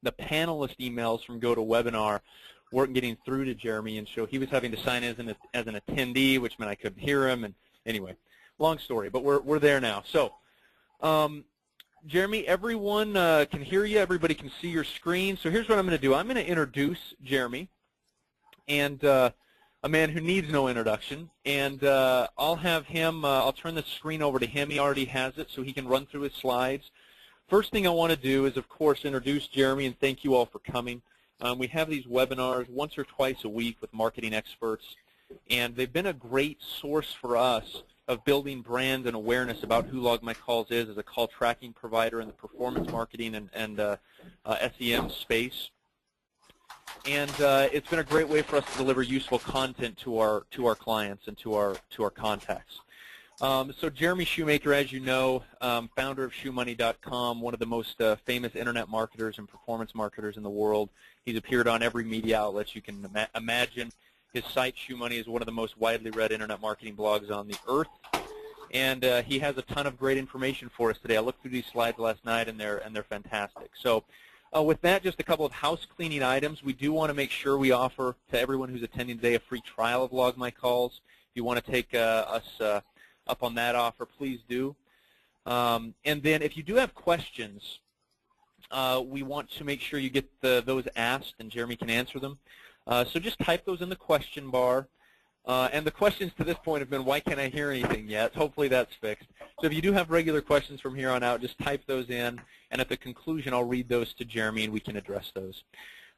the panelist emails from GoToWebinar weren't getting through to Jeremy, and so he was having to sign as an attendee, which meant I couldn't hear him. And anyway, long story, but we're there now. So, Jeremy, everyone can hear you. Everybody can see your screen. So here's what I'm going to do. I'm going to introduce Jeremy, and a man who needs no introduction. And I'll have him. I'll turn the screen over to him. He already has it, so he can run through his slides. First thing I want to do is, of course, introduce Jeremy and thank you all for coming. We have these webinars once or twice a week with marketing experts, and they've been a great source for us of building brand and awareness about who LogMyCalls is as a call tracking provider in the performance marketing and SEM space. And it's been a great way for us to deliver useful content to our clients and to our contacts. So Jeremy Shoemaker, as you know, founder of ShoeMoney.com, one of the most famous internet marketers and performance marketers in the world. He's appeared on every media outlet you can imagine. His site, ShoeMoney, is one of the most widely read internet marketing blogs on the earth. And he has a ton of great information for us today. I looked through these slides last night, and they're fantastic. So with that, just a couple of house cleaning items. We do want to make sure we offer to everyone who's attending today a free trial of LogMyCalls. If you want to take us up on that offer, please do. And then if you do have questions, we want to make sure you get those asked, and Jeremy can answer them. So just type those in the question bar. And the questions to this point have been, why can't I hear anything yet? Hopefully that's fixed. So if you do have regular questions from here on out, just type those in, and at the conclusion I'll read those to Jeremy and we can address those.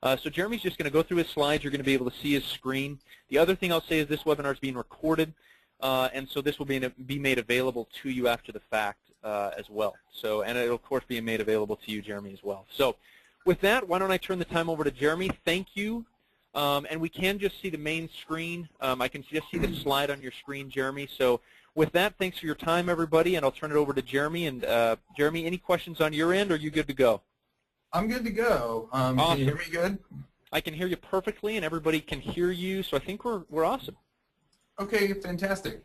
So Jeremy's just going to go through his slides. You're going to be able to see his screen. The other thing I'll say is this webinar is being recorded, and so this will be made available to you after the fact as well. So, and it'll of course be made available to you, Jeremy, as well. So with that, why don't I turn the time over to Jeremy. Thank you. And we can just see the main screen. I can just see the slide on your screen, Jeremy. So with that, thanks for your time, everybody, and I'll turn it over to Jeremy. And Jeremy, any questions on your end, or are you good to go? I'm good to go. Awesome. Can you hear me good? I can hear you perfectly, and everybody can hear you, so I think we're awesome. Okay, fantastic.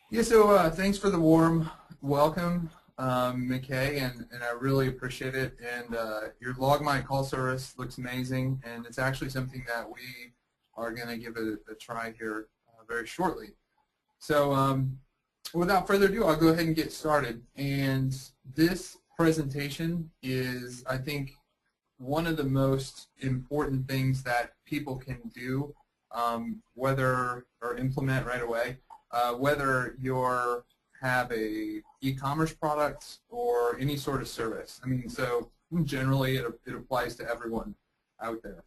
Yeah, so thanks for the warm welcome, McKay, and I really appreciate it. And your LogMyCall service looks amazing, and it's actually something that we are going to give it a try here very shortly. So without further ado, I'll go ahead and get started. And this presentation is, I think, one of the most important things that people can do, whether or implement right away, whether you have a e-commerce product or any sort of service. I mean, so generally it applies to everyone out there.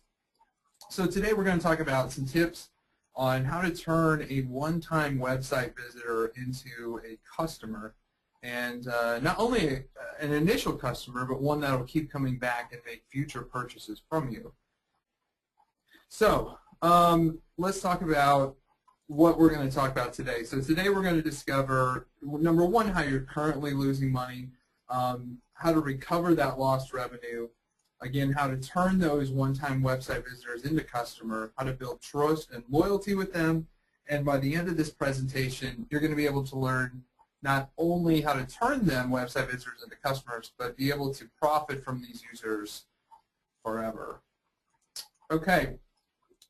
So today we're going to talk about some tips on how to turn a one-time website visitor into a customer, and not only an initial customer, but one that will keep coming back and make future purchases from you. So let's talk about what we're going to talk about today. So today we're going to discover, number one, how you're currently losing money, how to recover that lost revenue, again, how to turn those one-time website visitors into customer, how to build trust and loyalty with them, and by the end of this presentation, you're going to be able to learn not only how to turn them website visitors into customers, but be able to profit from these users forever. Okay.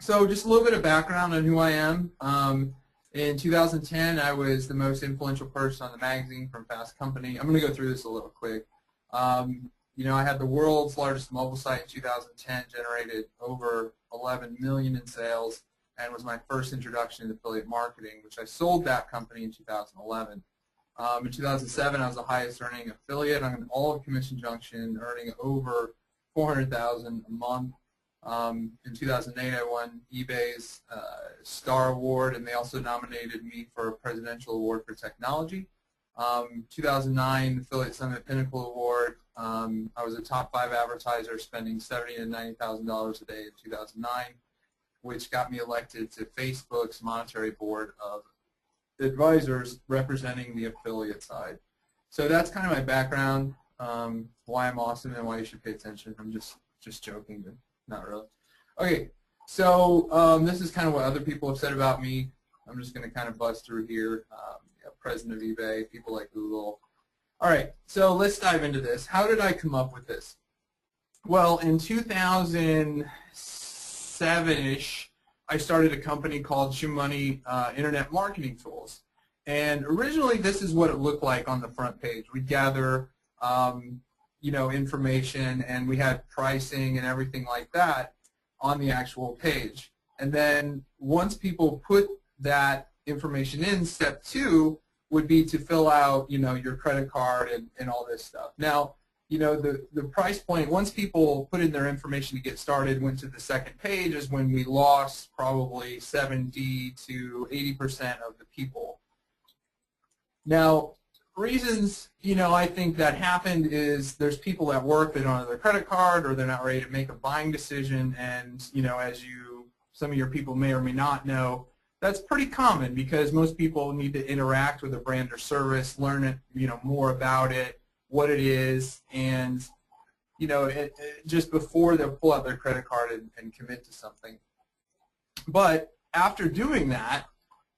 So just a little bit of background on who I am. In 2010, I was the most influential person on the magazine from Fast Company. I'm going to go through this a little quick. You know, I had the world's largest mobile site in 2010, generated over 11 million in sales, and was my first introduction to affiliate marketing, which I sold that company in 2011. In 2007, I was the highest earning affiliate on all of Commission Junction, earning over $400,000 a month. In 2008, I won eBay's Star Award, and they also nominated me for a Presidential Award for Technology. 2009, Affiliate Summit Pinnacle Award. I was a top 5 advertiser, spending $70,000 to $90,000 a day in 2009, which got me elected to Facebook's monetary board of advisors representing the affiliate side. So that's kind of my background, why I'm awesome and why you should pay attention. I'm just joking, but not really. Okay, so this is kind of what other people have said about me. I'm just going to kind of buzz through here. President of eBay, people like Google. All right, so let's dive into this. How did I come up with this? Well, in 2007-ish, I started a company called ShoeMoney Internet Marketing Tools. And originally, this is what it looked like on the front page. We'd gather, information, and we had pricing and everything like that on the actual page. And then once people put that information in, step 2 would be to fill out, your credit card and all this stuff. Now, the price point, once people put in their information to get started, went to the second page, is when we lost probably 70 to 80% of the people. Now, reasons, I think that happened is there's people at work that don't have their credit card, or they're not ready to make a buying decision, and, as some of your people may or may not know, that's pretty common because most people need to interact with a brand or service, learn it, more about it, what it is, and just before they'll pull out their credit card and commit to something. But after doing that,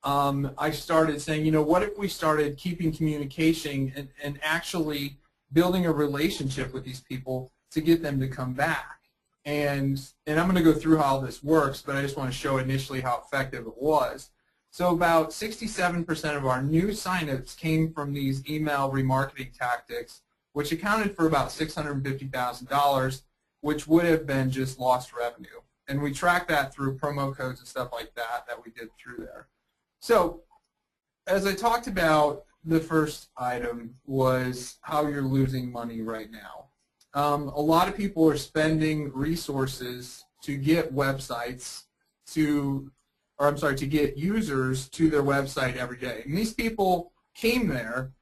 I started saying, what if we started keeping communication and actually building a relationship with these people to get them to come back? And I'm going to go through how this works, but I just want to show initially how effective it was. So about 67% of our new signups came from these email remarketing tactics, which accounted for about $650,000, which would have been just lost revenue. And we tracked that through promo codes and stuff like that we did through there. So as I talked about, the first item was how you're losing money right now. A lot of people are spending resources to get websites to get users to their website every day. And these people came there,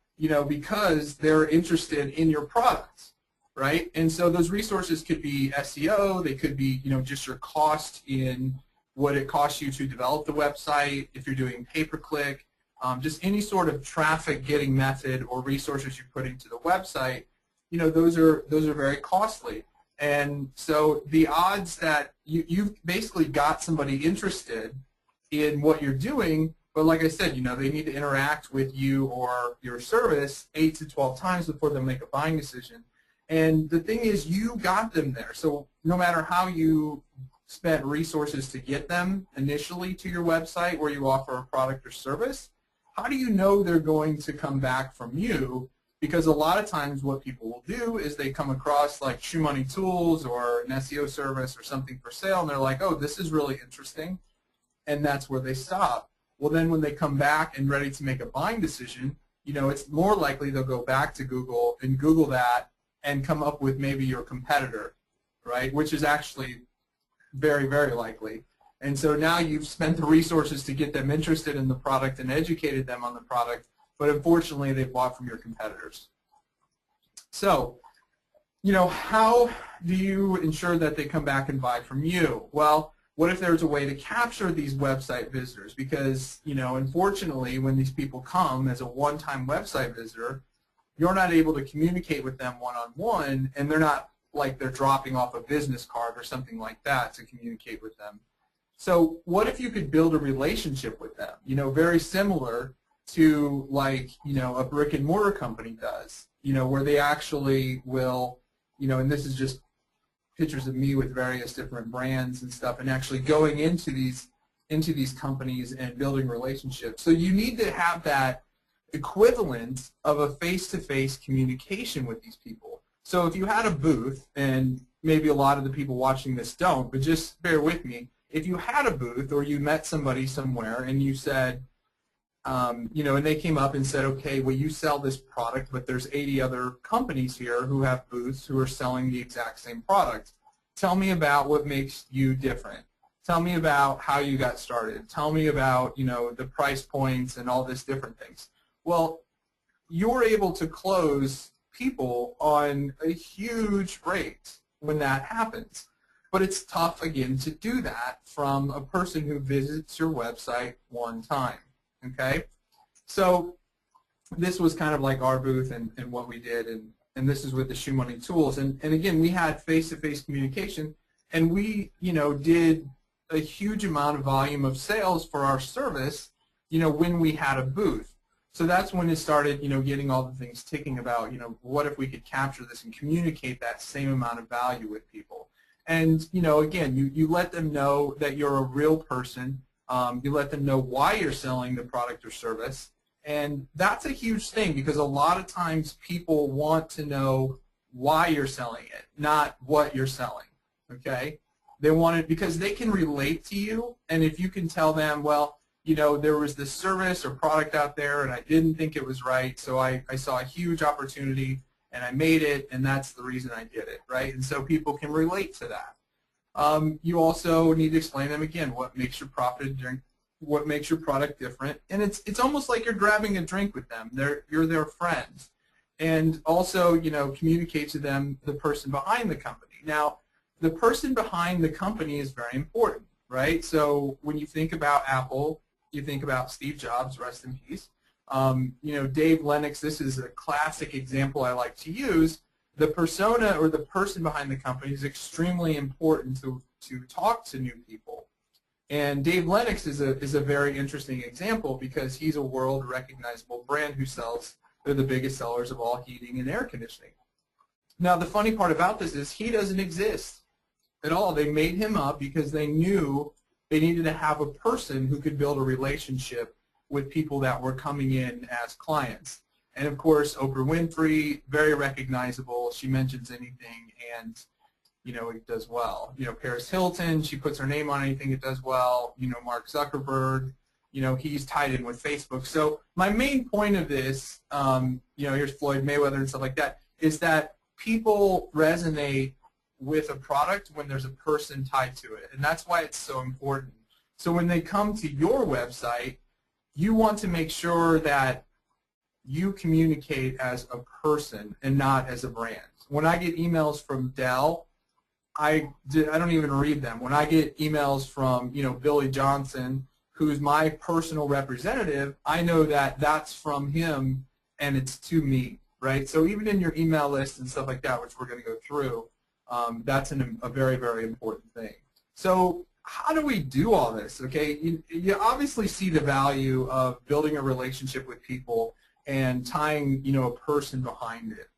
because they're interested in your product, right? And so those resources could be SEO, they could be, just your cost in what it costs you to develop the website, if you're doing pay-per-click, just any sort of traffic getting method or resources you put into the website, those are very costly. And so the odds that you've basically got somebody interested in what you're doing, but like I said, they need to interact with you or your service 8 to 12 times before they make a buying decision. And the thing is, you got them there. So no matter how you spent resources to get them initially to your website where you offer a product or service, how do you know they're going to come back from you? Because a lot of times what people will do is they come across like ShoeMoney Tools or an SEO service or something for sale, and they're like, oh, this is really interesting, and that's where they stop. Well, then when they come back and ready to make a buying decision, it's more likely they'll go back to Google and Google that and come up with maybe your competitor, right, which is actually very, very likely. And so now you've spent the resources to get them interested in the product and educated them on the product, but unfortunately they bought from your competitors. So, how do you ensure that they come back and buy from you? Well, what if there's a way to capture these website visitors? Because, unfortunately, when these people come as a one-time website visitor, you're not able to communicate with them one-on-one, and they're not like they're dropping off a business card or something like that to communicate with them. So what if you could build a relationship with them, very similar to like, a brick and mortar company does, where they actually will, and this is just pictures of me with various different brands and stuff, and actually going into these companies and building relationships. So you need to have that equivalent of a face-to-face communication with these people. So if you had a booth, and maybe a lot of the people watching this don't, but just bear with me, if you had a booth or you met somebody somewhere and you said, and they came up and said, okay, well, you sell this product, but there's 80 other companies here who have booths who are selling the exact same product. Tell me about what makes you different. Tell me about how you got started. Tell me about, the price points and all this different things. Well, you're able to close people on a huge rate when that happens. But it's tough, again, to do that from a person who visits your website one time. Okay, so this was kind of like our booth and what we did, and this is with the ShoeMoney tools. And again, we had face-to-face communication, and we, did a huge amount of volume of sales for our service, when we had a booth. So that's when it started, getting all the things ticking about, what if we could capture this and communicate that same amount of value with people. And, again, you let them know that you're a real person. You let them know why you're selling the product or service. And that's a huge thing, because a lot of times people want to know why you're selling it, not what you're selling, okay? They want it because they can relate to you, and if you can tell them, well, there was this service or product out there and I didn't think it was right, so I saw a huge opportunity and I made it, and that's the reason I did it, right? And so people can relate to that. You also need to explain to them again what makes your product different, and it's almost like you're grabbing a drink with them. You're their friends, and also communicate to them the person behind the company. Now, the person behind the company is very important, right? So when you think about Apple, you think about Steve Jobs, rest in peace. Dave Lennox, this is a classic example I like to use. The persona or the person behind the company is extremely important to talk to new people. And Dave Lennox is a very interesting example because he's a world recognizable brand they're the biggest sellers of all heating and air conditioning. Now, the funny part about this is he doesn't exist at all. They made him up because they knew they needed to have a person who could build a relationship with people that were coming in as clients. And of course, Oprah Winfrey, very recognizable. She mentions anything and, it does well. Paris Hilton, she puts her name on anything, it does well. Mark Zuckerberg, he's tied in with Facebook. So my main point of this, here's Floyd Mayweather and stuff like that, is that people resonate with a product when there's a person tied to it, and that's why it's so important. So when they come to your website, you want to make sure that you communicate as a person and not as a brand. When I get emails from Dell, I don't even read them. When I get emails from Billy Johnson, who's my personal representative, I know that that's from him and it's to me, right? So even in your email list and stuff like that, which we're going to go through, that's a very, very important thing. So how do we do all this? Okay, you obviously see the value of building a relationship with people and tying a person behind it.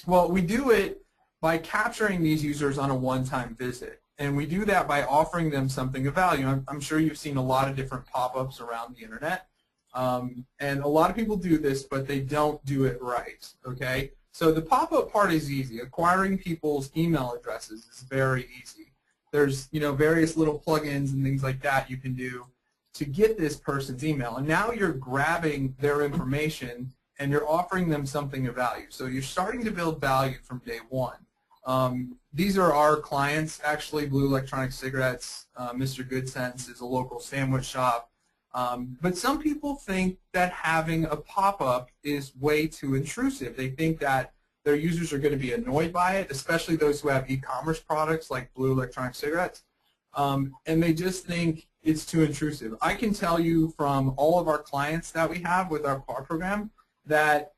Well, we do it by capturing these users on a one-time visit, and we do that by offering them something of value. I'm sure you've seen a lot of different pop-ups around the internet, and a lot of people do this, but they don't do it right. Okay. So the pop-up part is easy. Acquiring people's email addresses is very easy. There's various little plugins and things like that you can do to get this person's email. And now you're grabbing their information and you're offering them something of value. So you're starting to build value from day one. These are our clients, actually. Blue Electronic Cigarettes, Mr. Good Sense is a local sandwich shop. But some people think that having a pop-up is way too intrusive. They think that their users are going to be annoyed by it, especially those who have e-commerce products like Blue Electronic Cigarettes, and they just think it's too intrusive. I can tell you from all of our clients that we have with our PAR program that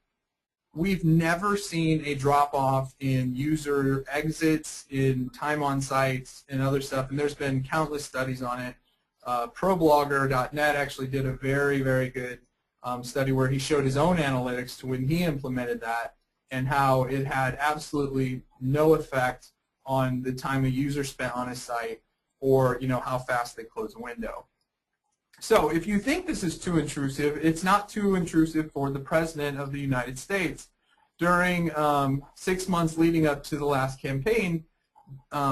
we've never seen a drop-off in user exits, in time on sites, and other stuff, and there's been countless studies on it. ProBlogger.net actually did a very, very good study where he showed his own analytics to when he implemented that and how it had absolutely no effect on the time a user spent on his site or how fast they close a window. So if you think this is too intrusive, it's not too intrusive for the President of the United States. During 6 months leading up to the last campaign,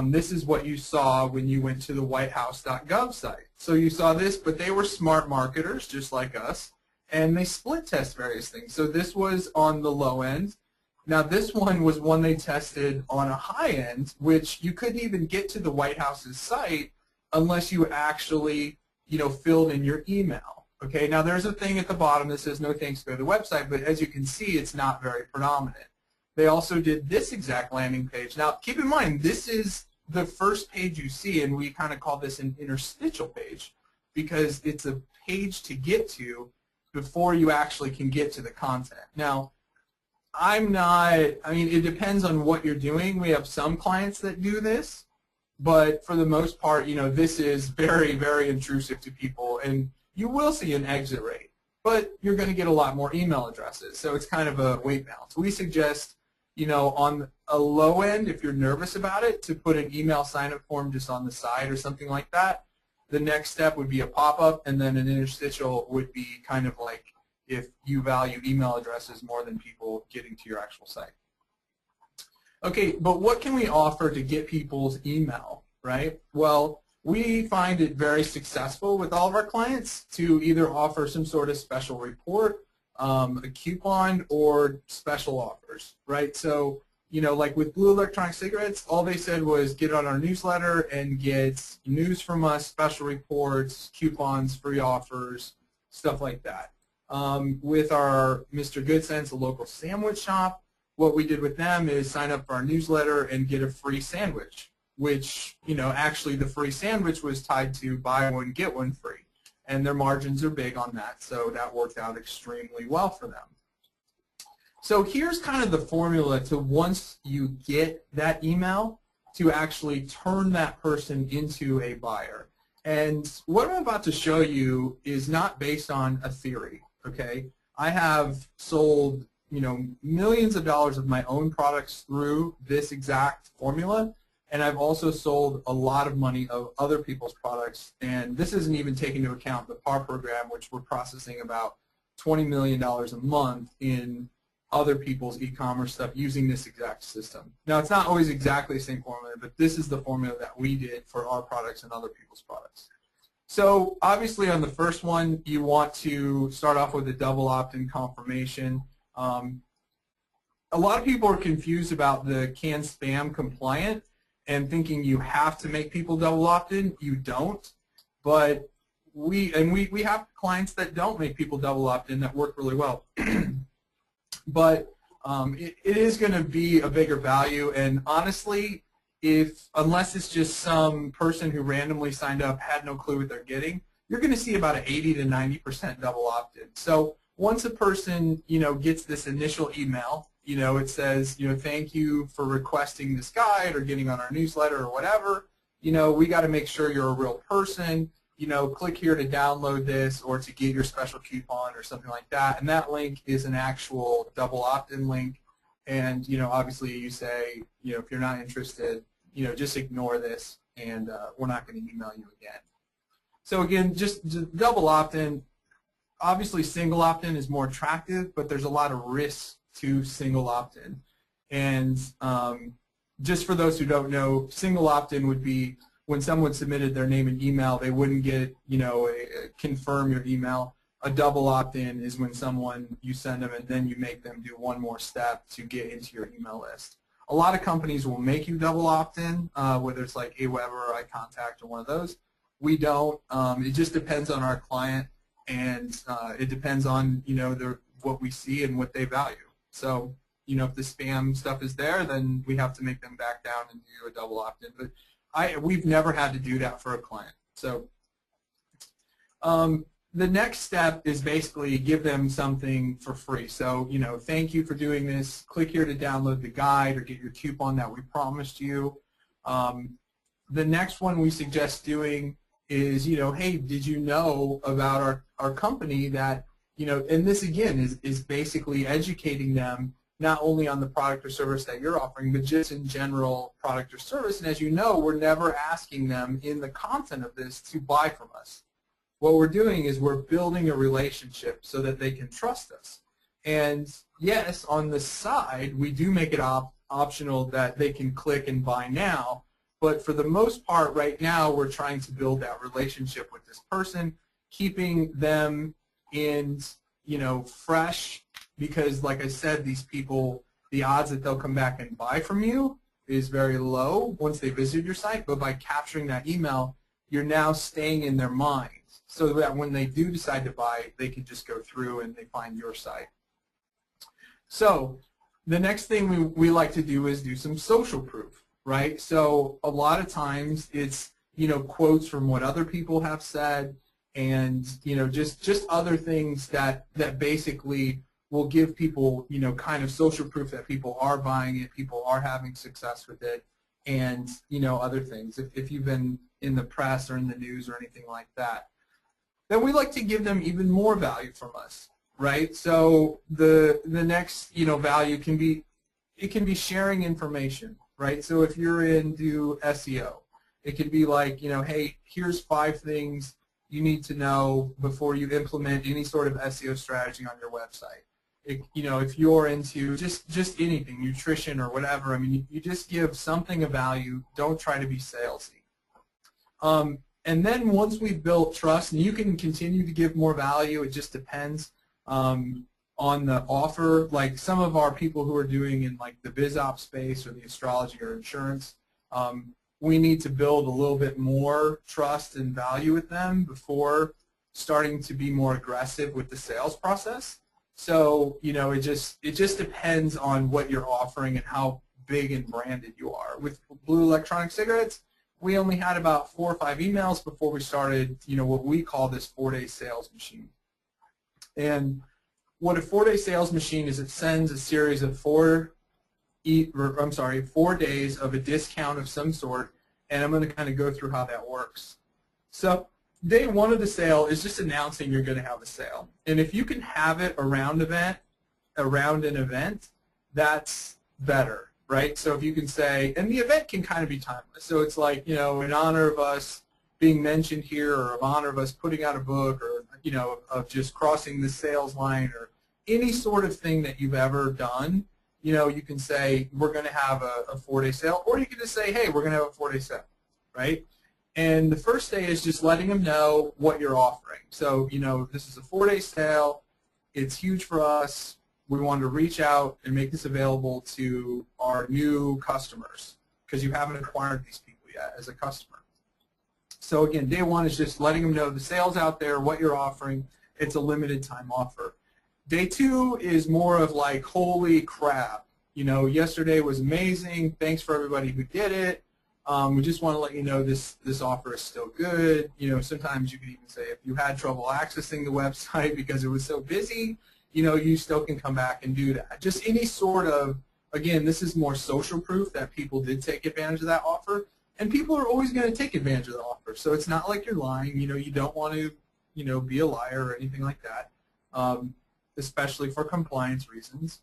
this is what you saw when you went to the whitehouse.gov site. So you saw this, but they were smart marketers just like us, and they split test various things. So this was on the low end. Now this one was one they tested on a high end, which you couldn't even get to the White House's site unless you actually filled in your email. Okay, now there's a thing at the bottom that says no thanks, go to the website, but as you can see, it's not very predominant. They also did this exact landing page. Now, keep in mind, this is the first page you see, and we kind of call this an interstitial page because it's a page to get to before you actually can get to the content. Now, it depends on what you're doing. We have some clients that do this, but for the most part, this is very, very intrusive to people, and you will see an exit rate. but you're going to get a lot more email addresses. So it's kind of a weight balance. We suggest, on a low end, if you're nervous about it, to put an email sign-up form just on the side or something like that. The next step would be a pop-up, and then an interstitial would be kind of like if you value email addresses more than people getting to your actual site. Okay, but what can we offer to get people's email, right? Well, we find it very successful with all of our clients to either offer some sort of special report, a coupon, or special offers, right? So, like with Blue Electronic Cigarettes, all they said was get on our newsletter and get news from us, special reports, coupons, free offers, stuff like that. With our Mr. Good Sense, a local sandwich shop, what we did with them is sign up for our newsletter and get a free sandwich, which, actually the free sandwich was tied to buy one, get one free. And their margins are big on that, so that worked out extremely well for them. So here's kind of the formula to, once you get that email, to actually turn that person into a buyer. And what I'm about to show you is not based on a theory, okay? I have sold, millions of dollars of my own products through this exact formula, and I've also sold a lot of money of other people's products, and this isn't even taking into account the PAR program, which we're processing about $20 million a month in other people's e-commerce stuff using this exact system. Now, it's not always exactly the same formula, but this is the formula that we did for our products and other people's products. So obviously on the first one, you want to start off with a double opt-in confirmation. A lot of people are confused about the can spam compliant and thinking you have to make people double opt-in. You don't, but we have clients that don't make people double opt-in that work really well. But it is going to be a bigger value, and honestly, unless it's just some person who randomly signed up, had no clue what they're getting, you're going to see about an 80 to 90% double opt-in. So once a person gets this initial email, it says, thank you for requesting this guide or getting on our newsletter or whatever, we got to make sure you're a real person. Click here to download this or to get your special coupon or something like that. And that link is an actual double opt-in link. And, obviously you say, if you're not interested, just ignore this and we're not going to email you again. So again, just double opt-in. Obviously single opt-in is more attractive, but there's a lot of risks to single opt-in. And just for those who don't know, single opt-in would be when someone submitted their name and email, they wouldn't get, confirm your email. A double opt-in is when you send them and then you make them do one more step to get into your email list. A lot of companies will make you double opt-in, whether it's like Aweber or iContact or one of those. We don't. It just depends on our client, and it depends on, what we see and what they value. So, if the spam stuff is there, then we have to make them back down and do a double opt-in. But we've never had to do that for a client. So the next step is basically give them something for free. So, thank you for doing this. Click here to download the guide or get your coupon that we promised you. The next one we suggest doing is, hey, did you know about our company that, and this again is basically educating them not only on the product or service that you're offering, but just in general product or service. And as you know, we're never asking them in the content of this to buy from us. What we're doing is we're building a relationship so that they can trust us. And yes, on the side, we do make it optional that they can click and buy now. But for the most part, right now, we're trying to build that relationship with this person, keeping them in, fresh. Because, like I said, these people, the odds that they'll come back and buy from you is very low once they visit your site. But by capturing that email, you're now staying in their minds so that when they do decide to buy, they can just go through and they find your site. So the next thing we like to do is do some social proof, right? So a lot of times it's, quotes from what other people have said and, just other things that basically will give people, kind of social proof that people are buying it, people are having success with it, and, other things. If you've been in the press or in the news or anything like that. then we like to give them even more value from us, right? So the next value can be, it can be sharing information, right? So if you're into SEO, it could be like, hey, here's 5 things you need to know before you implement any sort of SEO strategy on your website. If you're into just anything, nutrition or whatever, I mean, you just give something of value. Don't try to be salesy. And then once we've built trust, and you can continue to give more value, it just depends on the offer. Like some of our people who are doing in like the biz op space or the astrology or insurance, we need to build a little bit more trust and value with them before starting to be more aggressive with the sales process. So, it just depends on what you're offering and how big and branded you are. With Blue Electronic Cigarettes, we only had about 4 or 5 emails before we started, what we call this 4-day sales machine. And what a 4-day sales machine is, it sends a series of 4 days of a discount of some sort, and I'm going to kind of go through how that works. So day 1 of the sale is just announcing you're going to have a sale. And if you can have it around an event, that's better, right? So if you can say, and the event can kind of be timeless. So it's like, in honor of us being mentioned here, or in honor of us putting out a book, or, of just crossing the sales line, or any sort of thing that you've ever done, you can say, we're going to have a 4-day sale, or you can just say, hey, we're going to have a 4-day sale, right? And the first day is just letting them know what you're offering. So, this is a 4-day sale. It's huge for us. We want to reach out and make this available to our new customers because you haven't acquired these people yet as a customer. So again, day 1 is just letting them know the sale's out there, what you're offering. It's a limited time offer. Day 2 is more of like, holy crap, yesterday was amazing. Thanks for everybody who did it. We just want to let you know this offer is still good. Sometimes you can even say if you had trouble accessing the website because it was so busy, you still can come back and do that. Just any sort of, again, this is more social proof that people did take advantage of that offer, and people are always going to take advantage of the offer. So it's not like you're lying. You don't want to, be a liar or anything like that, especially for compliance reasons.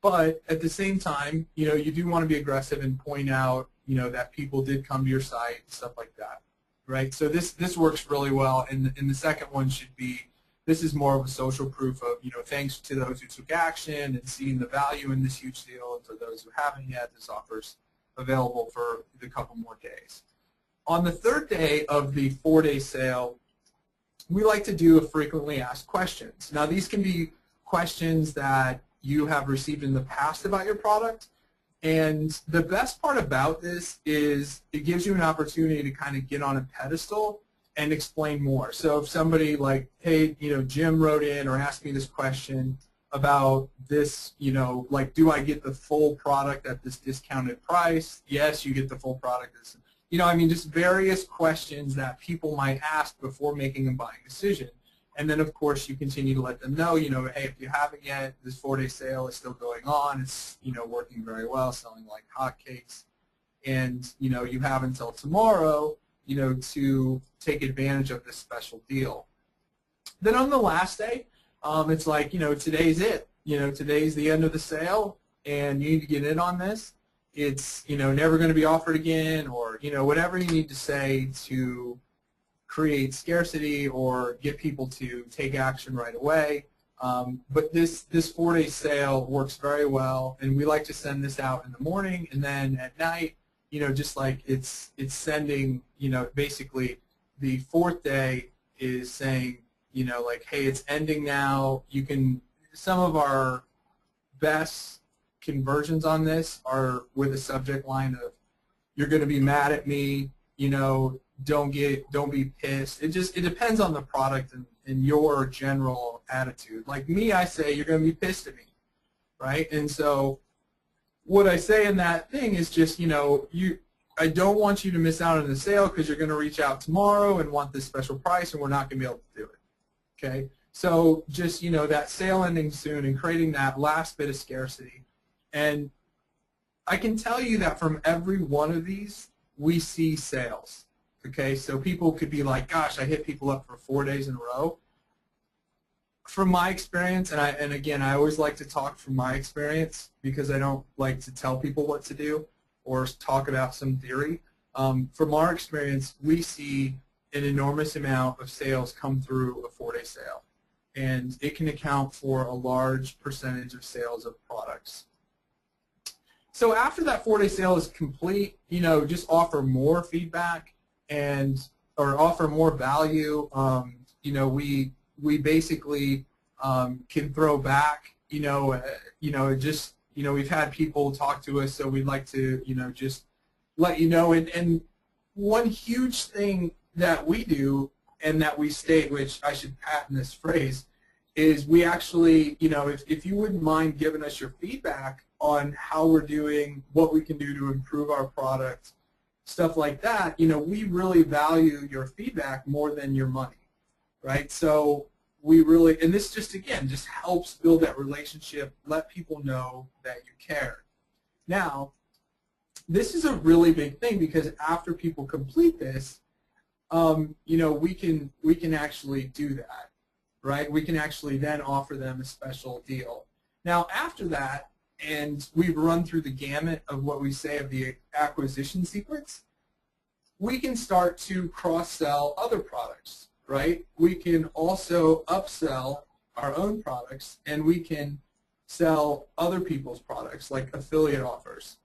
But at the same time, you do want to be aggressive and point out, that people did come to your site and stuff like that, right? So this works really well. And the second one should be, this is more of a social proof of, thanks to those who took action and seeing the value in this huge deal. And for those who haven't yet, this offer's available for the couple more days. On the 3rd day of the 4-day sale, we like to do a frequently asked questions. Now, these can be questions that you have received in the past about your product. And the best part about this is it gives you an opportunity to kind of get on a pedestal and explain more. So if somebody like, hey, Jim wrote in or asked me this question about this, like, do I get the full product at this discounted price? Yes, you get the full product. Just various questions that people might ask before making a buying decision. And then, of course, you continue to let them know, hey, if you haven't yet, this 4-day sale is still going on. It's, working very well, selling like hotcakes. And, you have until tomorrow, to take advantage of this special deal. Then on the last day, it's like, today's it. Today's the end of the sale, and you need to get in on this. It's, never going to be offered again, or, whatever you need to say to create scarcity or get people to take action right away. But this 4-day sale works very well, and we like to send this out in the morning, and then at night, just like it's sending, basically the 4th day is saying, like, hey, it's ending now. Some of our best conversions on this are with a subject line of, you're going to be mad at me, don't be pissed. It depends on the product and your general attitude. Like me, I say you're going to be pissed at me, right? And so what I say in that thing is just, I don't want you to miss out on the sale because you're going to reach out tomorrow and want this special price, and we're not going to be able to do it. Okay? So just, that sale ending soon and creating that last bit of scarcity. And I can tell you that from every one of these, we see sales. Okay, so people could be like, gosh, I hit people up for 4 days in a row. From my experience, and again, I always like to talk from my experience because I don't like to tell people what to do or talk about some theory. From our experience, we see an enormous amount of sales come through a 4-day sale, and it can account for a large percentage of sales of products. So after that 4-day sale is complete, just offer more feedback or offer more value. We basically can throw back. We've had people talk to us, so we'd like to just let you know. And one huge thing that we do and that we state, which I should patent this phrase, is we actually, if you wouldn't mind giving us your feedback on how we're doing, what we can do to improve our product, stuff like that, we really value your feedback more than your money, right? So we really, and this just helps build that relationship, let people know that you care. Now, this is a really big thing because after people complete this, we can actually do that, right? We can actually then offer them a special deal. Now, after that, and we've run through the gamut of what we say of the acquisition sequence, we can start to cross-sell other products, right? We can also upsell our own products, and we can sell other people's products, like affiliate offers.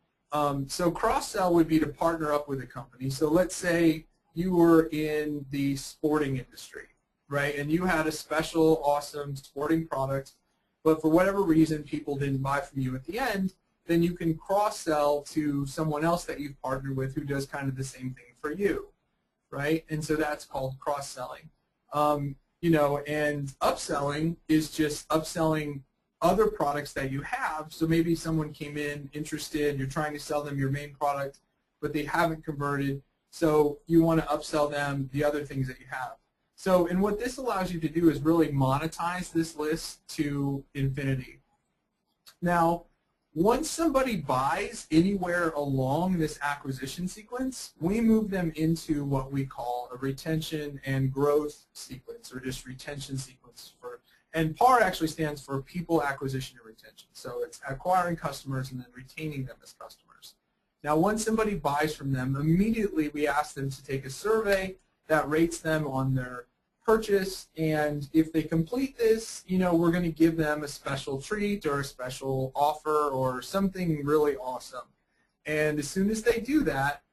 So cross-sell would be to partner up with a company. So let's say you were in the sporting industry, right? And you had a special, awesome sporting product, but for whatever reason people didn't buy from you at the end, then you can cross-sell to someone else that you've partnered with who does kind of the same thing for you, right? And so that's called cross-selling. And upselling is just upselling other products that you have. So maybe someone came in interested, you're trying to sell them your main product, but they haven't converted, so you want to upsell them the other things that you have. So, and what this allows you to do is really monetize this list to infinity. Now, once somebody buys anywhere along this acquisition sequence, we move them into what we call a retention and growth sequence, or just retention sequence. And PAR actually stands for people, acquisition, and retention. So it's acquiring customers and then retaining them as customers. Now, once somebody buys from them, immediately we ask them to take a survey that rates them on their purchase, and if they complete this, we're going to give them a special treat or a special offer or something really awesome. And as soon as they do that,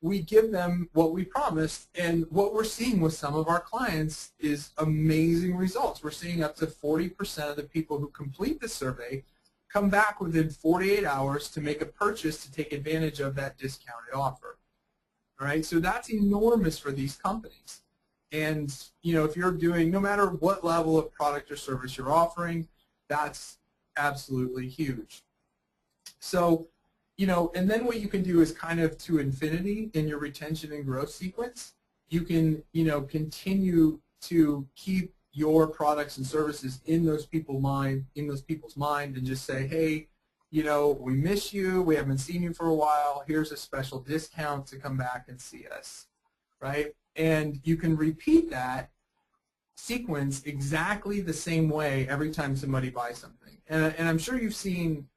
we give them what we promised, and what we're seeing with some of our clients is amazing results. We're seeing up to 40% of the people who complete the survey come back within 48 hours to make a purchase to take advantage of that discounted offer. All right, so that's enormous for these companies. And if you're doing, no matter what level of product or service you're offering, that's absolutely huge. So, and then what you can do is kind of to infinity in your retention and growth sequence. You can, continue to keep your products and services in those people's mind, and just say, hey, we miss you, we haven't seen you for a while, here's a special discount to come back and see us, right? And you can repeat that sequence exactly the same way every time somebody buys something. And I'm sure you've seen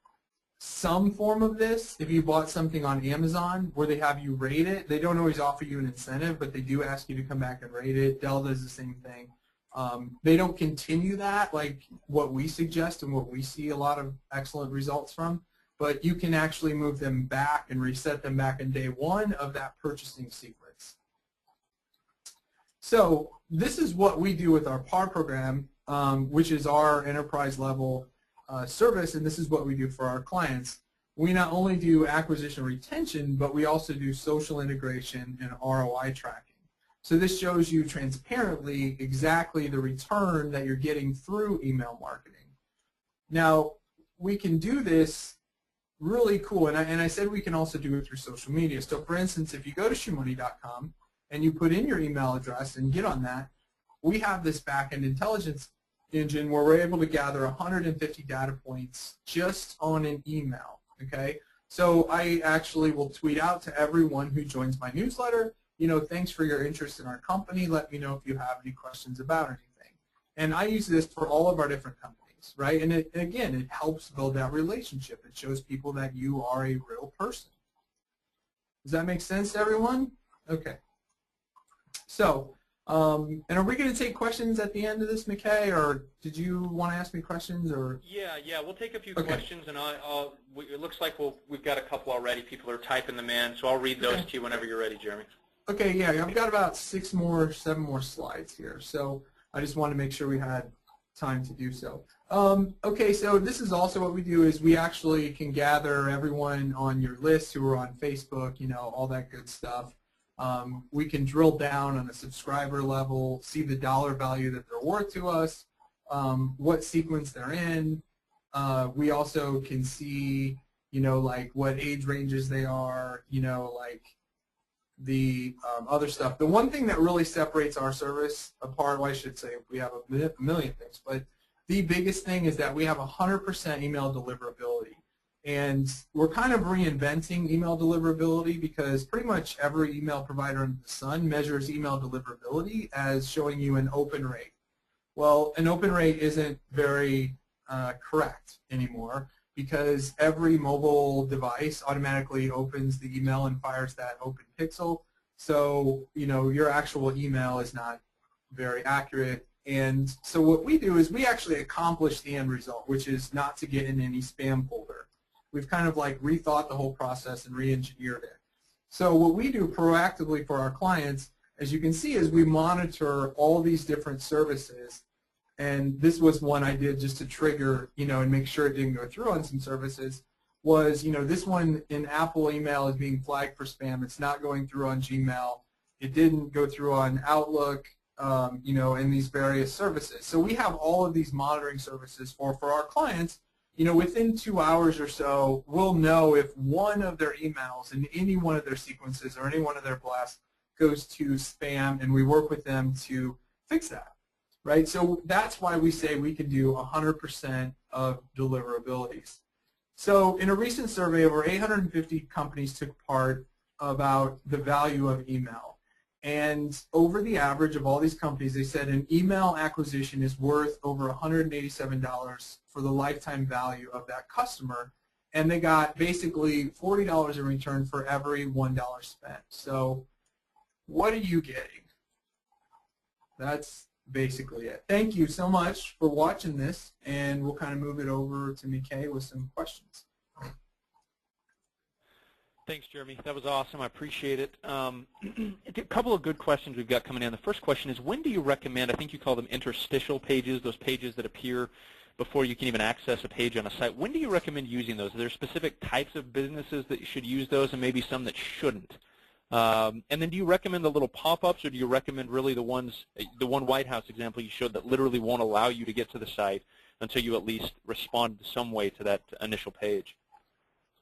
some form of this if you bought something on Amazon where they have you rate it. They don't always offer you an incentive, but they do ask you to come back and rate it. Dell does the same thing. They don't continue that like what we suggest and what we see a lot of excellent results from, but you can actually move them back and reset them back in day one of that purchasing sequence. So this is what we do with our PAR program, which is our enterprise level service, and this is what we do for our clients. We not only do acquisition retention, but we also do social integration and ROI tracking. So this shows you transparently exactly the return that you're getting through email marketing. Now, we can do this really cool, and I said we can also do it through social media. So for instance, if you go to ShoeMoney.com and you put in your email address and get on that, we have this back-end intelligence engine where we're able to gather 150 data points just on an email, okay? So I actually will tweet out to everyone who joins my newsletter, thanks for your interest in our company. Let me know if you have any questions about anything. And I use this for all of our different companies, right? And again, it helps build that relationship. It shows people that you are a real person. Does that make sense to everyone? Okay. So, and are we going to take questions at the end of this, McKay, or did you want to ask me questions? Or Yeah, we'll take a few questions, and it looks like we've got a couple already. People are typing them in, so I'll read those to you whenever you're ready, Jeremy. Okay, yeah, I've got about 7 more slides here, so I just want to make sure we had time to do so. Okay, so this is also what we do is we actually can gather everyone on your list who are on Facebook, all that good stuff. We can drill down on a subscriber level, see the dollar value that they're worth to us, what sequence they're in. We also can see, like what age ranges they are, like the other stuff. The one thing that really separates our service apart, well, I should say we have a million things, but the biggest thing is that we have 100% email deliverability. And we're kind of reinventing email deliverability because pretty much every email provider under the sun measures email deliverability as showing you an open rate. Well, an open rate isn't very correct anymore because every mobile device automatically opens the email and fires that open pixel. So, your actual email is not very accurate. And so what we do is we actually accomplish the end result, which is not to get in any spam folder. We've kind of like rethought the whole process and re-engineered it. So what we do proactively for our clients, as you can see, is we monitor all these different services. And this was one I did just to trigger, and make sure it didn't go through on some services, was, this one in Apple email is being flagged for spam. It's not going through on Gmail. It didn't go through on Outlook, and these various services. So we have all of these monitoring services for our clients. Within 2 hours or so, we'll know if one of their emails in any one of their sequences or any one of their blasts goes to spam, and we work with them to fix that. Right? So that's why we say we can do 100% of deliverabilities. So in a recent survey, over 850 companies took part about the value of email. And over the average of all these companies, they said an email acquisition is worth over $187 for the lifetime value of that customer. And they got basically $40 in return for every $1 spent. So what are you getting? That's basically it. Thank you so much for watching this, and we'll kind of move it over to McKay with some questions. Thanks, Jeremy. That was awesome. I appreciate it. A couple of good questions we've got coming in. The first question is, when do you recommend, I think you call them interstitial pages, those pages that appear before you can even access a page on a site. When do you recommend using those? Are there specific types of businesses that you should use those and maybe some that shouldn't? And then do you recommend the little pop-ups, or do you recommend really the one White House example you showed that literally won't allow you to get to the site until you at least respond some way to that initial page?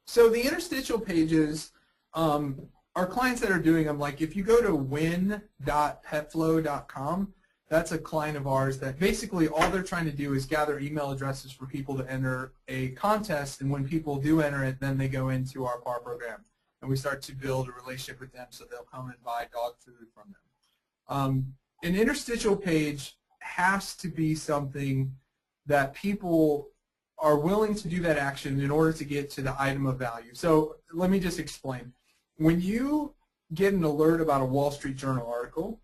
So the interstitial pages, our clients that are doing them, like if you go to win.petflow.com, that's a client of ours that basically all they're trying to do is gather email addresses for people to enter a contest, and when people do enter it, then they go into our PAR program. And we start to build a relationship with them so they'll come and buy dog food from them. An interstitial page has to be something that people are willing to do that action in order to get to the item of value. So let me just explain. When you get an alert about a Wall Street Journal article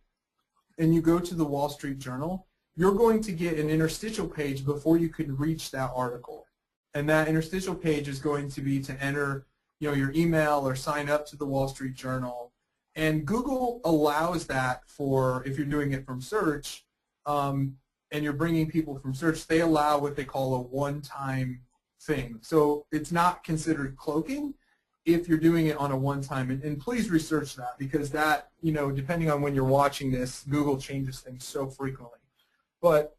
and you go to the Wall Street Journal, you're going to get an interstitial page before you can reach that article. And that interstitial page is going to be to enter your email or sign up to the Wall Street Journal. And Google allows that for, if you're doing it from search, and you're bringing people from search, they allow what they call a one-time thing. So it's not considered cloaking if you're doing it on a one-time. And please research that, because that, depending on when you're watching this, Google changes things so frequently. But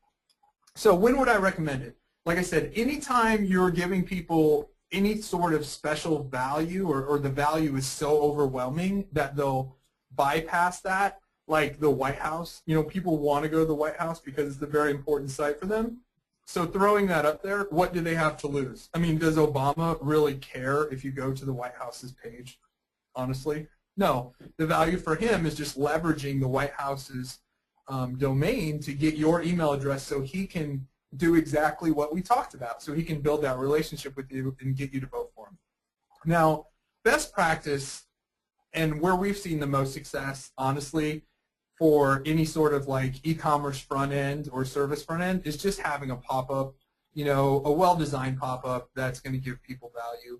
so when would I recommend it? Like I said, anytime you're giving people any sort of special value, or the value is so overwhelming that they'll bypass that, like the White House. People want to go to the White House because it's a very important site for them. So throwing that up there, what do they have to lose? I mean, does Obama really care if you go to the White House's page? Honestly, No, the value for him is just leveraging the White House's domain to get your email address so he can do exactly what we talked about. So he can build that relationship with you and get you to vote for him. Now, best practice and where we've seen the most success, honestly, for any sort of like e-commerce front end or service front end is just having a pop-up, you know, a well-designed pop-up that's going to give people value.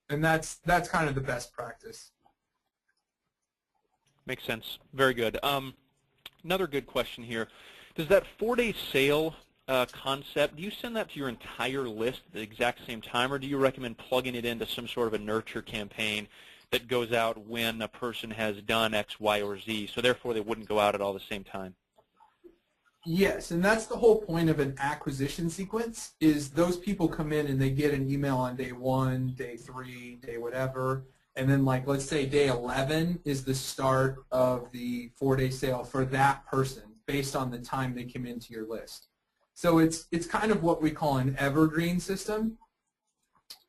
And that's kind of the best practice. Makes sense. Very good. Another good question here. Does that 4-day sale concept, do you send that to your entire list at the exact same time, or do you recommend plugging it into some sort of a nurture campaign that goes out when a person has done X, Y, or Z, so therefore they wouldn't go out at all the same time? Yes, and that's the whole point of an acquisition sequence, is those people come in and they get an email on day 1, day 3, day whatever, and then like let's say day 11 is the start of the 4-day sale for that person based on the time they came into your list. So it's kind of what we call an evergreen system.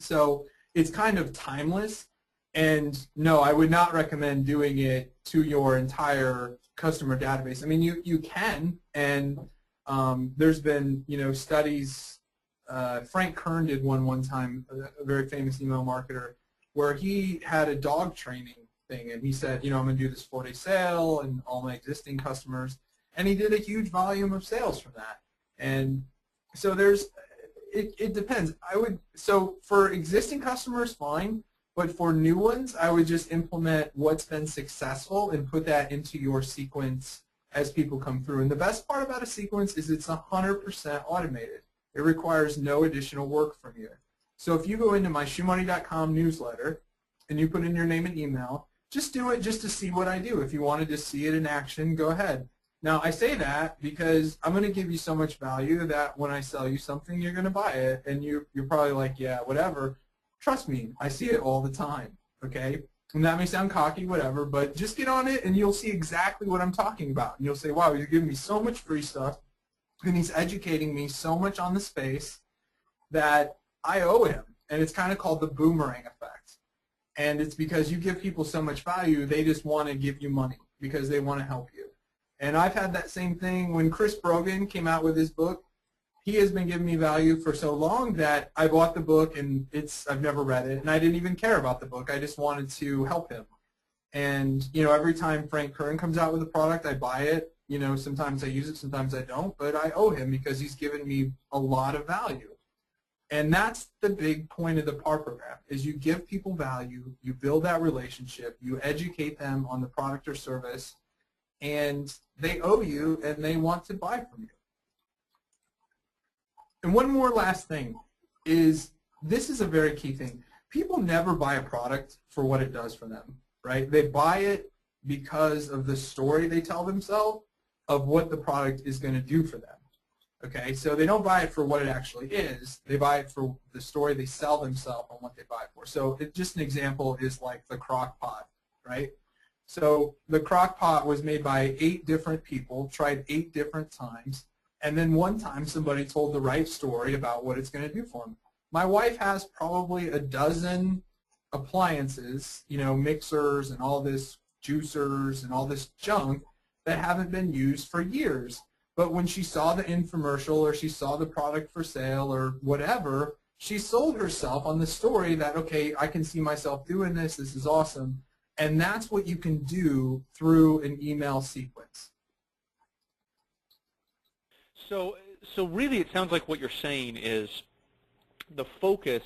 So it's kind of timeless. And no, I would not recommend doing it to your entire customer database. I mean, you can, and there's been, you know, studies. Frank Kern did one time, a very famous email marketer, where he had a dog training thing, and he said, you know, I'm going to do this 4-day sale and all my existing customers, and he did a huge volume of sales from that. And so it depends. So for existing customers, fine. But for new ones, I would just implement what's been successful and put that into your sequence as people come through. And the best part about a sequence is it's 100% automated. It requires no additional work from you. So if you go into my ShoeMoney.com newsletter and you put in your name and email, just do it just to see what I do. If you wanted to see it in action, go ahead. Now, I say that because I'm going to give you so much value that when I sell you something, you're going to buy it. And you're probably like, yeah, whatever. Trust me, I see it all the time, okay? And that may sound cocky, whatever, but just get on it and you'll see exactly what I'm talking about. And you'll say, wow, you're giving me so much free stuff, and he's educating me so much on the space that I owe him. And it's kind of called the boomerang effect. And it's because you give people so much value, they just want to give you money because they want to help you. And I've had that same thing when Chris Brogan came out with his book. He has been giving me value for so long that I bought the book, and I've never read it, and I didn't even care about the book. I just wanted to help him. And, you know, every time Frank Kern comes out with a product, I buy it. You know, sometimes I use it, sometimes I don't, but I owe him because he's given me a lot of value. And that's the big point of the PAR program, is you give people value, you build that relationship, you educate them on the product or service, and they owe you and they want to buy from you. And one more last thing is, this is a very key thing. People never buy a product for what it does for them, right? They buy it because of the story they tell themselves of what the product is going to do for them. Okay, so they don't buy it for what it actually is. They buy it for the story they sell themselves on what they buy it for. So just an example is like the crock pot, right? So the crock pot was made by 8 different people, tried 8 different times, and then one time somebody told the right story about what it's going to do for them. My wife has probably a dozen appliances, you know, mixers and all this, juicers and all this junk that haven't been used for years. But when she saw the infomercial or she saw the product for sale or whatever, she sold herself on the story that, okay, I can see myself doing this, this is awesome. And that's what you can do through an email sequence. So really it sounds like what you're saying is the focus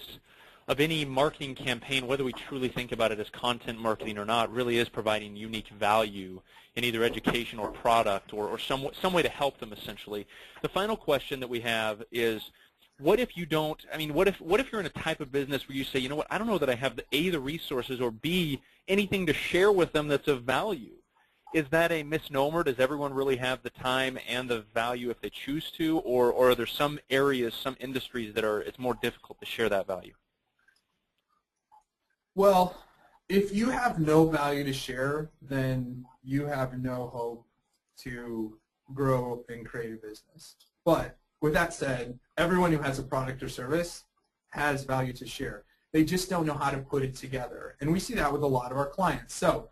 of any marketing campaign, whether we truly think about it as content marketing or not, really is providing unique value in either education or product or some way to help them essentially. The final question that we have is, what if you don't, I mean, what if you're in a type of business where you say, you know what, I don't know that I have the resources or B, anything to share with them that's of value. Is that a misnomer? Does everyone really have the time and the value if they choose to, or are there some areas, some industries that it's more difficult to share that value? Well, if you have no value to share, then you have no hope to grow and create a business. But with that said, everyone who has a product or service has value to share. They just don't know how to put it together. And we see that with a lot of our clients. So,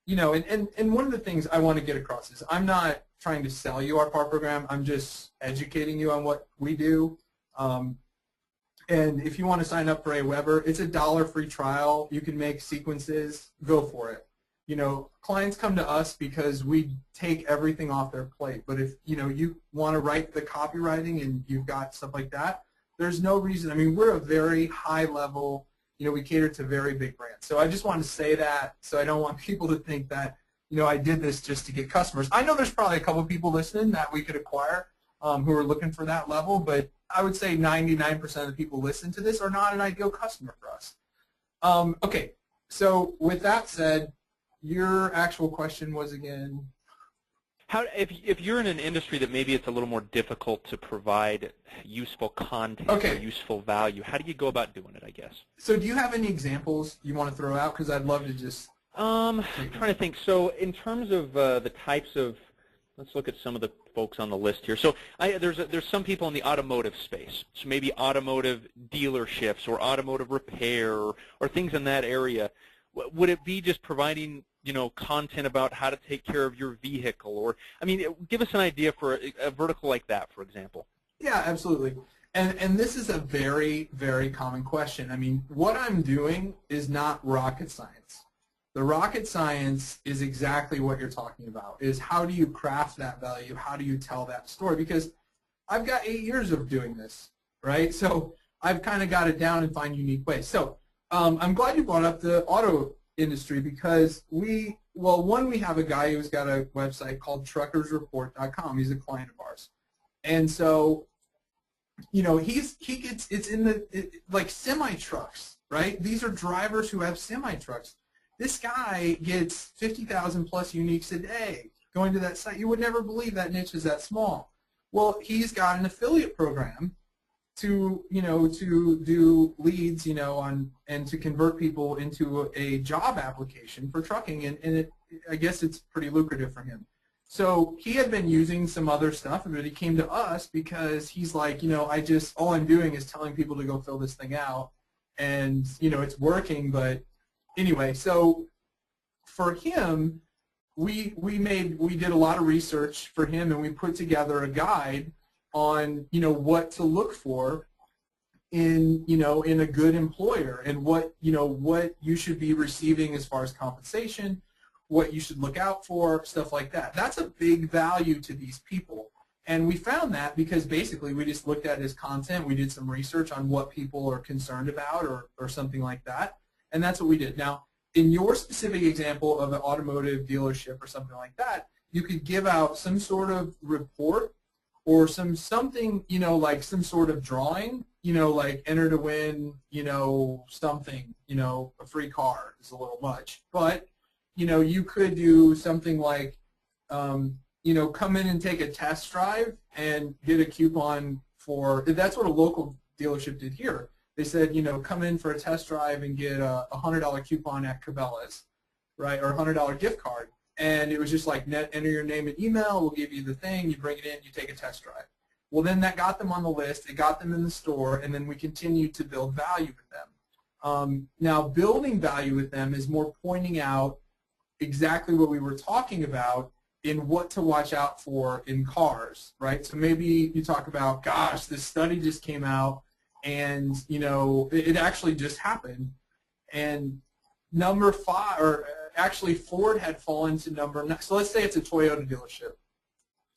you know, and one of the things I want to get across is I'm not trying to sell you our PAR program. I'm just educating you on what we do. And if you want to sign up for AWeber, it's a $1 free trial. You can make sequences. Go for it. You know, clients come to us because we take everything off their plate. But if, you know, you want to write the copywriting and you've got stuff like that, there's no reason. I mean, we're a very high level, you know, we cater to very big brands. So I just want to say that, so I don't want people to think that, you know, I did this just to get customers. I know there's probably a couple of people listening that we could acquire who are looking for that level, but I would say 99% of the people listen to this are not an ideal customer for us. Okay, so with that said, your actual question was again? How, if you're in an industry that maybe it's a little more difficult to provide useful content or useful value, how do you go about doing it, I guess? So do you have any examples you want to throw out? Because I'd love to just... I'm trying to think. So in terms of the types of, let's look at some of the folks on the list here. So there's some people in the automotive space, so maybe automotive dealerships or automotive repair or things in that area. Would it be just providing, you know, content about how to take care of your vehicle? Or, I mean, give us an idea for a vertical like that, for example. Yeah, absolutely. And this is a very, very common question. I mean, what I'm doing is not rocket science. The rocket science is exactly what you're talking about, is how do you craft that value? How do you tell that story? Because I've got 8 years of doing this, right? So I've kind of got it down and find unique ways. So I'm glad you brought up the auto industry because we have a guy who's got a website called truckersreport.com. He's a client of ours. And so, you know, it's in the, like semi-trucks, right? These are drivers who have semi-trucks. This guy gets 50,000 plus uniques a day going to that site. You would never believe that niche is that small. Well, he's got an affiliate program to, you know, to do leads, you know, and to convert people into a job application for trucking, and I guess it's pretty lucrative for him. So he had been using some other stuff, but he came to us because he's like, you know, all I'm doing is telling people to go fill this thing out, and, you know, it's working, but anyway, so for him, we did a lot of research for him, and we put together a guide on, you know, what to look for in, you know, in a good employer, and what, you know, what you should be receiving as far as compensation, what you should look out for, stuff like that. That's a big value to these people. And we found that because basically we just looked at his content, we did some research on what people are concerned about or something like that, and that's what we did. Now, in your specific example of an automotive dealership or something like that, you could give out some sort of report or something, you know, like some sort of drawing, you know, like enter to win, you know, something, you know, a free car is a little much. But, you know, you could do something like, you know, come in and take a test drive and get a coupon for, that's what a local dealership did here. They said, you know, come in for a test drive and get a $100 coupon at Cabela's, right, or a $100 gift card. And it was just like, enter your name and email, we'll give you the thing, you bring it in, you take a test drive. Well, then that got them on the list, it got them in the store, and then we continued to build value with them. Now, building value with them is more pointing out exactly what we were talking about in what to watch out for in cars, right? So maybe you talk about, gosh, this study just came out, and, you know, it actually just happened, and number 5, or actually Ford had fallen to number 9. So let's say it's a Toyota dealership.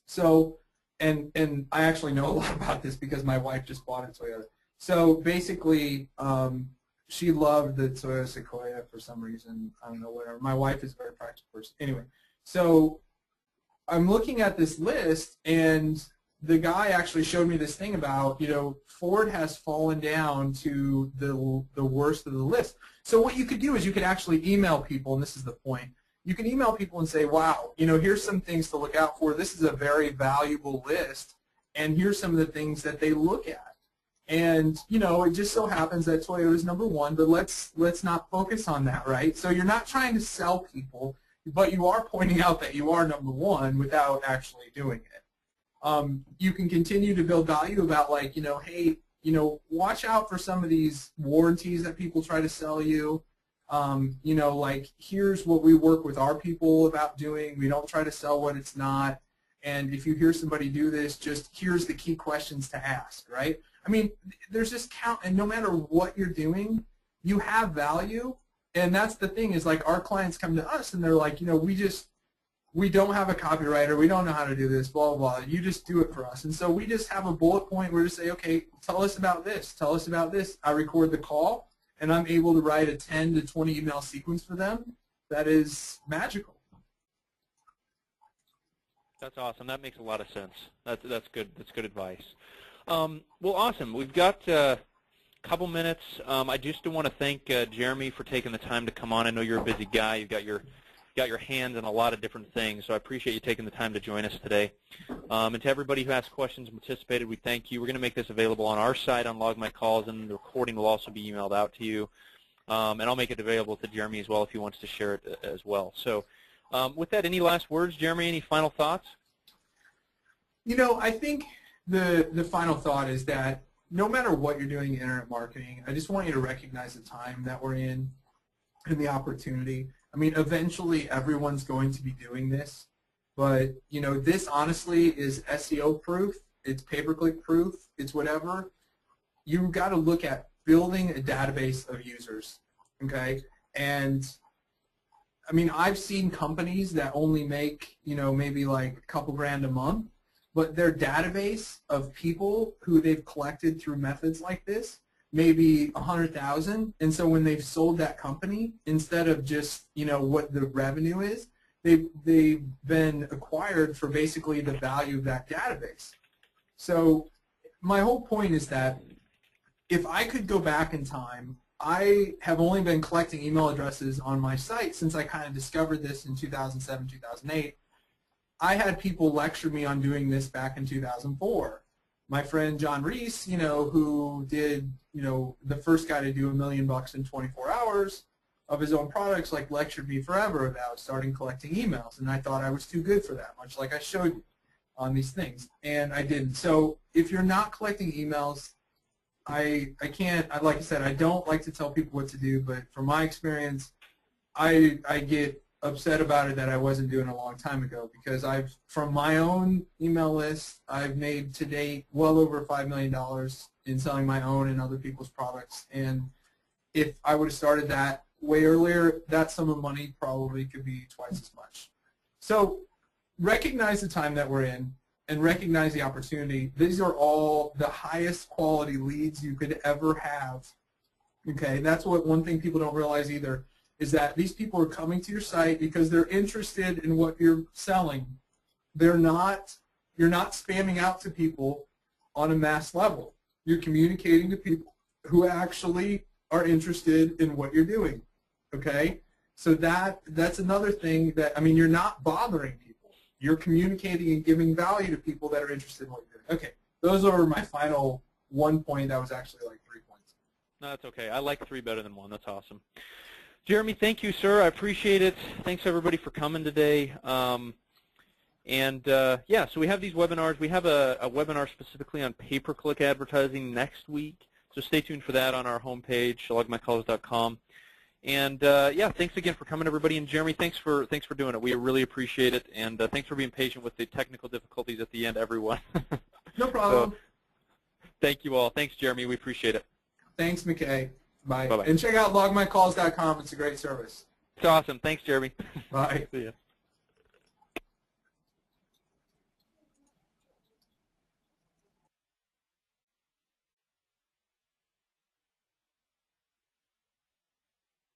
So, and I actually know a lot about this because my wife just bought a Toyota. So basically, she loved the Toyota Sequoia for some reason. I don't know, whatever. My wife is a very practical person. Anyway, so I'm looking at this list, and the guy actually showed me this thing about, you know, Ford has fallen down to the worst of the list. So what you could do is you could actually email people, and this is the point. You can email people and say, wow, you know, here's some things to look out for. This is a very valuable list, and here's some of the things that they look at. And, you know, it just so happens that Toyota is number 1, but let's not focus on that, right? So you're not trying to sell people, but you are pointing out that you are number 1 without actually doing it. You can continue to build value about, like, you know, hey, watch out for some of these warranties that people try to sell you. Like, here's what we work with our people about doing. We don't try to sell what it's not. And if you hear somebody do this, just here's the key questions to ask, right? I mean, there's this count, and no matter what you're doing, you have value. And that's the thing is, like, our clients come to us and they're like, we don't have a copywriter. We don't know how to do this, blah, blah, blah. You just do it for us. And so we just have a bullet point where we say, okay, tell us about this. Tell us about this. I record the call, and I'm able to write a 10 to 20 email sequence for them that is magical. That's awesome. That makes a lot of sense. That's good. That's good advice. Well, awesome. We've got a couple minutes. I just want to thank Jeremy for taking the time to come on. I know you're a busy guy. You've got your hands in a lot of different things, so I appreciate you taking the time to join us today. And to everybody who asked questions and participated, we thank you. We're going to make this available on our site on Log My Calls, and the recording will also be emailed out to you. And I'll make it available to Jeremy as well if he wants to share it as well. So with that, any last words, Jeremy? Any final thoughts? I think the final thought is that no matter what you're doing in internet marketing, I just want you to recognize the time that we're in and the opportunity. I mean, eventually everyone's going to be doing this, but this honestly is SEO proof. It's pay-per-click proof. It's whatever. You've got to look at building a database of users, okay? And I mean, I've seen companies that only make maybe like a couple grand a month, but their database of people who they've collected through methods like this maybe 100,000, and so when they've sold that company, instead of just what the revenue is, they've been acquired for basically the value of that database. So my whole point is that if I could go back in time, I have only been collecting email addresses on my site since I kind of discovered this in 2007, 2008. I had people lecture me on doing this back in 2004. My friend John Reese, who did, the first guy to do $1 million in 24 hours of his own products, like lectured me forever about starting collecting emails, and I thought I was too good for that, much like I showed you on these things, and I didn't. So if you're not collecting emails, I can't, like I said, I don't like to tell people what to do, but from my experience, I get upset about it that I wasn't doing a long time ago, because from my own email list, I've made to date well over $5 million in selling my own and other people's products. And if I would have started that way earlier, that sum of money probably could be twice as much. So recognize the time that we're in and recognize the opportunity. These are all the highest quality leads you could ever have. Okay, that's one thing people don't realize either, is that these people are coming to your site because they're interested in what you're selling. You're not spamming out to people on a mass level. You're communicating to people who actually are interested in what you're doing, okay? So that's another thing that, I mean, you're not bothering people. You're communicating and giving value to people that are interested in what you're doing. Okay, those are my final 1 point. That was actually like 3 points. No, that's okay. I like 3 better than 1. That's awesome. Jeremy, thank you, sir. I appreciate it. Thanks, everybody, for coming today. Yeah, so we have these webinars. We have a webinar specifically on pay-per-click advertising next week, so stay tuned for that on our homepage, logmycalls.com. And yeah, thanks again for coming, everybody. And Jeremy, thanks for doing it. We really appreciate it, and thanks for being patient with the technical difficulties at the end, everyone. No problem. So, thank you all. Thanks, Jeremy. We appreciate it. Thanks, McKay. Bye. Bye-bye. And check out logmycalls.com. It's a great service. It's awesome. Thanks, Jeremy. Bye. See ya.